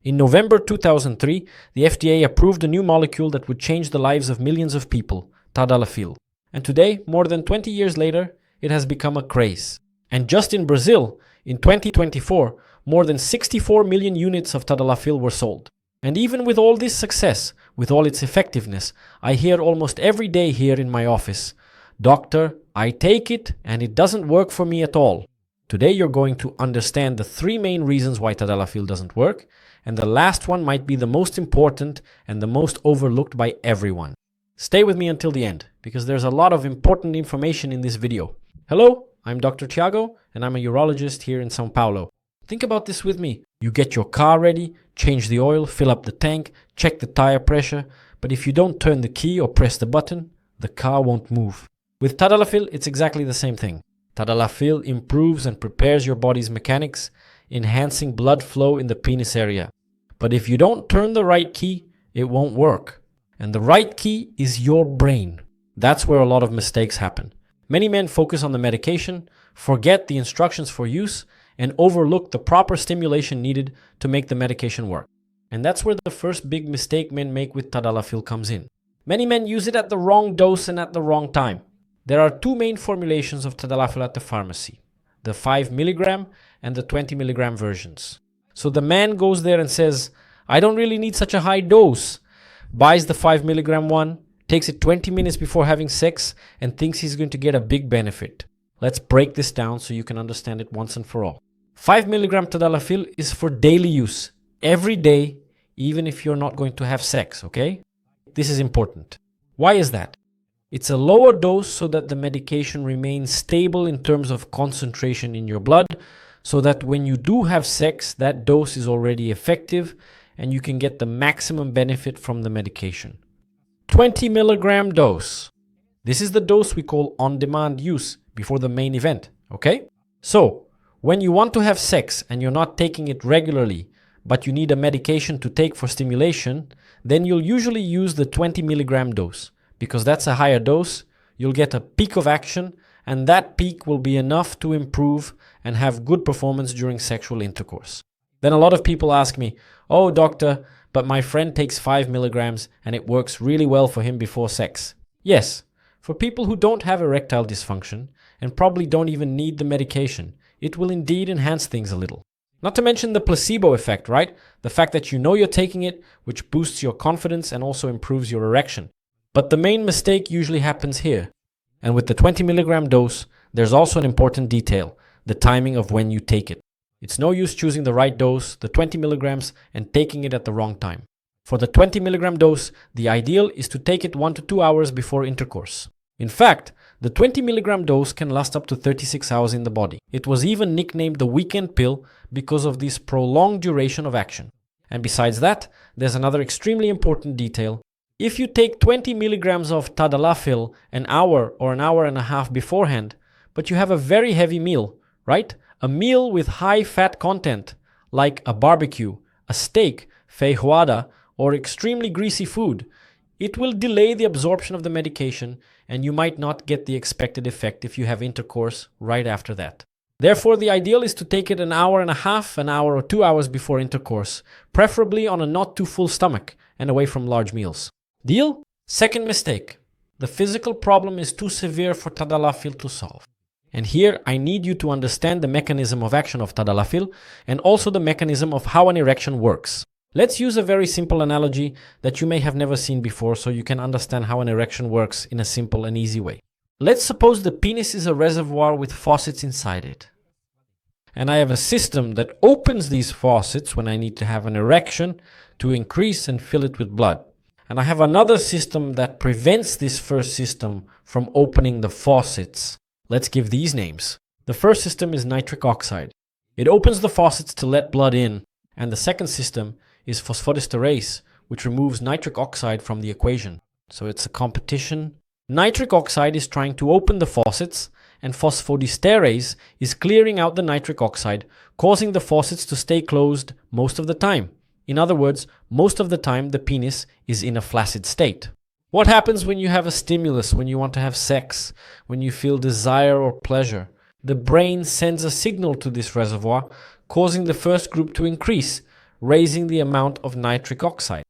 In November 2003, the FDA approved a new molecule that would change the lives of millions of people, Tadalafil. And today, more than 20 years later, it has become a craze. And just in Brazil, in 2024, more than 64 million units of Tadalafil were sold. And even with all this success, with all its effectiveness, I hear almost every day here in my office, "Doctor, I take it and it doesn't work for me at all." Today you're going to understand the 3 main reasons why Tadalafil doesn't work, and the last one might be the most important and the most overlooked by everyone. Stay with me until the end, because there's a lot of important information in this video. Hello, I'm Dr. Tiago, and I'm a urologist here in São Paulo. Think about this with me. You get your car ready, change the oil, fill up the tank, check the tire pressure, but if you don't turn the key or press the button, the car won't move. With Tadalafil, it's exactly the same thing. Tadalafil improves and prepares your body's mechanics, enhancing blood flow in the penis area. But if you don't turn the right key, it won't work. And the right key is your brain. That's where a lot of mistakes happen. Many men focus on the medication, forget the instructions for use, and overlook the proper stimulation needed to make the medication work. And that's where the first big mistake men make with Tadalafil comes in. Many men use it at the wrong dose and at the wrong time. There are 2 main formulations of Tadalafil at the pharmacy, the 5 mg and the 20 mg versions. So the man goes there and says, "I don't really need such a high dose," buys the 5 mg one, takes it 20 minutes before having sex, and thinks he's going to get a big benefit. Let's break this down so you can understand it once and for all. 5 mg Tadalafil is for daily use, every day, even if you're not going to have sex, okay? This is important. Why is that? It's a lower dose so that the medication remains stable in terms of concentration in your blood, so that when you do have sex, that dose is already effective and you can get the maximum benefit from the medication. 20 mg dose. This is the dose we call on-demand use before the main event, okay? So, when you want to have sex and you're not taking it regularly, but you need a medication to take for stimulation, then you'll usually use the 20 mg dose. Because that's a higher dose, you'll get a peak of action, and that peak will be enough to improve and have good performance during sexual intercourse. Then a lot of people ask me, "Oh doctor, but my friend takes 5 mg and it works really well for him before sex." Yes, for people who don't have erectile dysfunction and probably don't even need the medication, it will indeed enhance things a little. Not to mention the placebo effect, right? The fact that you know you're taking it, which boosts your confidence and also improves your erection. But the main mistake usually happens here. And with the 20 mg dose, there's also an important detail, the timing of when you take it. It's no use choosing the right dose, the 20 mg, and taking it at the wrong time. For the 20 mg dose, the ideal is to take it 1 to 2 hours before intercourse. In fact, the 20 mg dose can last up to 36 hours in the body. It was even nicknamed the weekend pill because of this prolonged duration of action. And besides that, there's another extremely important detail. If you take 20 mg of Tadalafil an hour or an hour and a half beforehand, but you have a very heavy meal, right? A meal with high fat content, like a barbecue, a steak, feijoada, or extremely greasy food, it will delay the absorption of the medication and you might not get the expected effect if you have intercourse right after that. Therefore, the ideal is to take it an hour and a half, an hour or 2 hours before intercourse, preferably on a not too full stomach and away from large meals. Deal? Second mistake. The physical problem is too severe for Tadalafil to solve. And here I need you to understand the mechanism of action of Tadalafil and also the mechanism of how an erection works. Let's use a very simple analogy that you may have never seen before so you can understand how an erection works in a simple and easy way. Let's suppose the penis is a reservoir with faucets inside it. And I have a system that opens these faucets when I need to have an erection to increase and fill it with blood. And I have another system that prevents this first system from opening the faucets. Let's give these names. The first system is nitric oxide. It opens the faucets to let blood in. And the second system is phosphodiesterase, which removes nitric oxide from the equation. So it's a competition. Nitric oxide is trying to open the faucets, and phosphodiesterase is clearing out the nitric oxide, causing the faucets to stay closed most of the time. In other words, most of the time the penis is in a flaccid state. What happens when you have a stimulus, when you want to have sex, when you feel desire or pleasure? The brain sends a signal to this reservoir, causing the first group to increase, raising the amount of nitric oxide.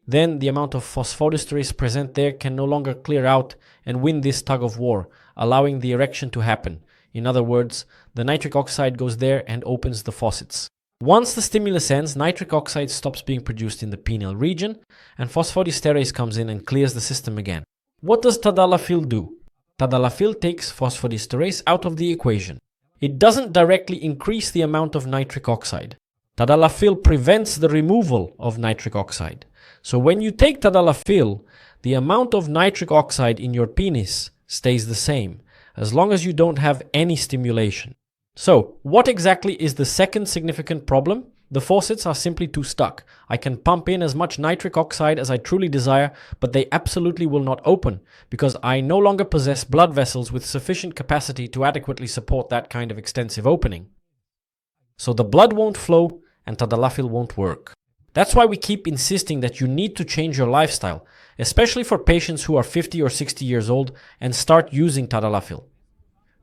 Then the amount of phosphodiesterase present there can no longer clear out and win this tug of war, allowing the erection to happen. In other words, the nitric oxide goes there and opens the faucets. Once the stimulus ends, nitric oxide stops being produced in the penile region and phosphodiesterase comes in and clears the system again. What does Tadalafil do? Tadalafil takes phosphodiesterase out of the equation. It doesn't directly increase the amount of nitric oxide. Tadalafil prevents the removal of nitric oxide. So when you take Tadalafil, the amount of nitric oxide in your penis stays the same, as long as you don't have any stimulation. So, what exactly is the second significant problem? The faucets are simply too stuck. I can pump in as much nitric oxide as I truly desire, but they absolutely will not open, because I no longer possess blood vessels with sufficient capacity to adequately support that kind of extensive opening. So the blood won't flow and Tadalafil won't work. That's why we keep insisting that you need to change your lifestyle, especially for patients who are 50 or 60 years old and start using Tadalafil.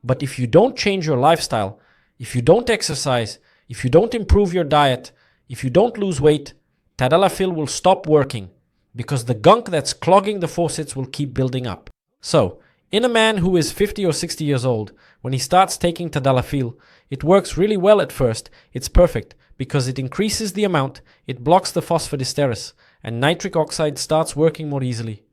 But if you don't change your lifestyle, if you don't exercise, if you don't improve your diet, if you don't lose weight, Tadalafil will stop working because the gunk that's clogging the faucets will keep building up. So, in a man who is 50 or 60 years old, when he starts taking Tadalafil, it works really well at first. It's perfect because it increases the amount, it blocks the phosphodiesterase, and nitric oxide starts working more easily,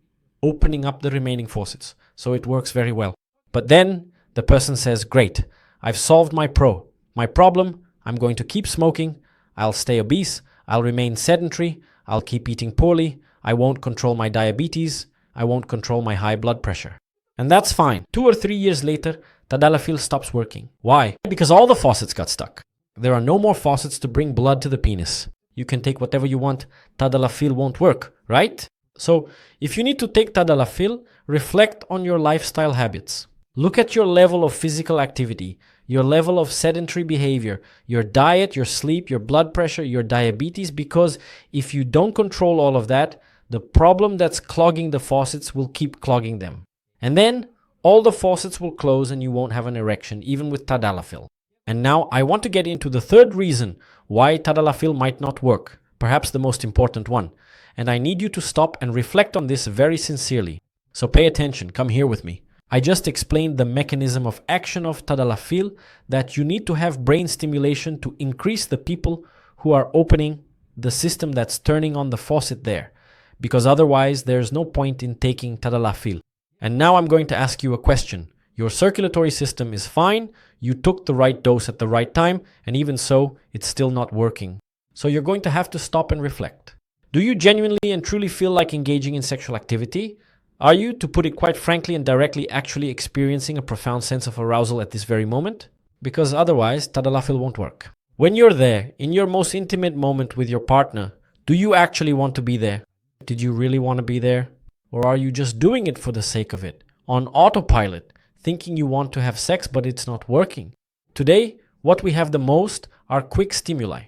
opening up the remaining faucets. So it works very well. But then the person says, great, I've solved my problem, I'm going to keep smoking, I'll stay obese, I'll remain sedentary, I'll keep eating poorly, I won't control my diabetes, I won't control my high blood pressure. And that's fine. 2 or 3 years later, Tadalafil stops working. Why? Because all the faucets got stuck. There are no more faucets to bring blood to the penis. You can take whatever you want, Tadalafil won't work, right? So, if you need to take Tadalafil, reflect on your lifestyle habits. Look at your level of physical activity, your level of sedentary behavior, your diet, your sleep, your blood pressure, your diabetes, because if you don't control all of that, the problem that's clogging the faucets will keep clogging them. And then, all the faucets will close and you won't have an erection, even with Tadalafil. And now I want to get into the third reason why Tadalafil might not work, perhaps the most important one. And I need you to stop and reflect on this very sincerely. So pay attention, come here with me. I just explained the mechanism of action of Tadalafil, that you need to have brain stimulation to increase the people who are opening the system that's turning on the faucet there. Because otherwise there's no point in taking Tadalafil. And now I'm going to ask you a question. Your circulatory system is fine, you took the right dose at the right time, and even so, it's still not working. So you're going to have to stop and reflect. Do you genuinely and truly feel like engaging in sexual activity? Are you, to put it quite frankly and directly, actually experiencing a profound sense of arousal at this very moment? Because otherwise, Tadalafil won't work. When you're there, in your most intimate moment with your partner, do you actually want to be there? Did you really want to be there? Or are you just doing it for the sake of it, on autopilot, thinking you want to have sex but it's not working? Today, what we have the most are quick stimuli,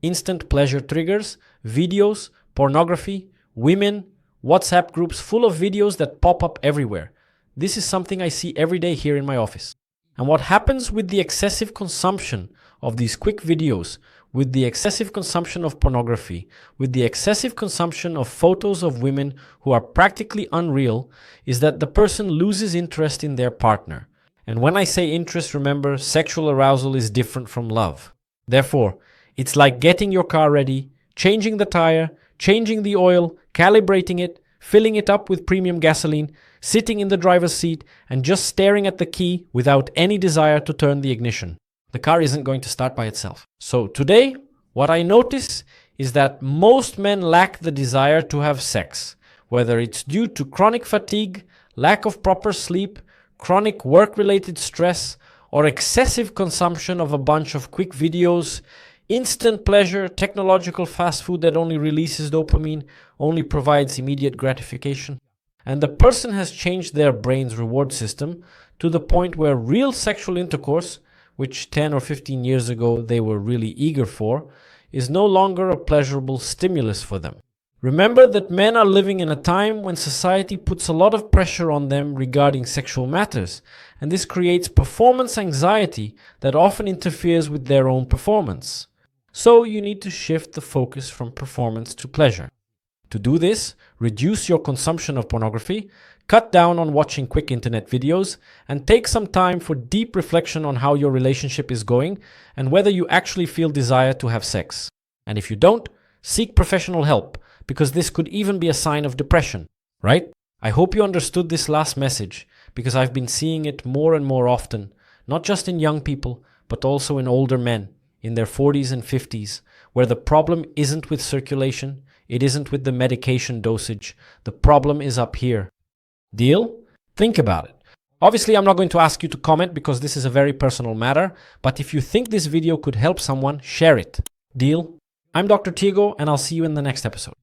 instant pleasure triggers, videos, pornography, women, WhatsApp groups full of videos that pop up everywhere. This is something I see every day here in my office. And what happens with the excessive consumption of these quick videos, with the excessive consumption of pornography, with the excessive consumption of photos of women who are practically unreal, is that the person loses interest in their partner. And when I say interest, remember, sexual arousal is different from love. Therefore, it's like getting your car ready, changing the tire, changing the oil, calibrating it, filling it up with premium gasoline, sitting in the driver's seat, and just staring at the key without any desire to turn the ignition. The car isn't going to start by itself. So today, what I notice is that most men lack the desire to have sex, whether it's due to chronic fatigue, lack of proper sleep, chronic work-related stress, or excessive consumption of a bunch of quick videos, instant pleasure, technological fast food that only releases dopamine, only provides immediate gratification. And the person has changed their brain's reward system to the point where real sexual intercourse, which 10 or 15 years ago they were really eager for, is no longer a pleasurable stimulus for them. Remember that men are living in a time when society puts a lot of pressure on them regarding sexual matters, and this creates performance anxiety that often interferes with their own performance. So you need to shift the focus from performance to pleasure. To do this, reduce your consumption of pornography, cut down on watching quick internet videos, and take some time for deep reflection on how your relationship is going and whether you actually feel desire to have sex. And if you don't, seek professional help, because this could even be a sign of depression, right? I hope you understood this last message, because I've been seeing it more and more often, not just in young people, but also in older men, in their 40s and 50s, where the problem isn't with circulation, it isn't with the medication dosage, the problem is up here. Deal? Think about it. Obviously, I'm not going to ask you to comment because this is a very personal matter, but if you think this video could help someone, share it. Deal? I'm Dr. Tiago, and I'll see you in the next episode.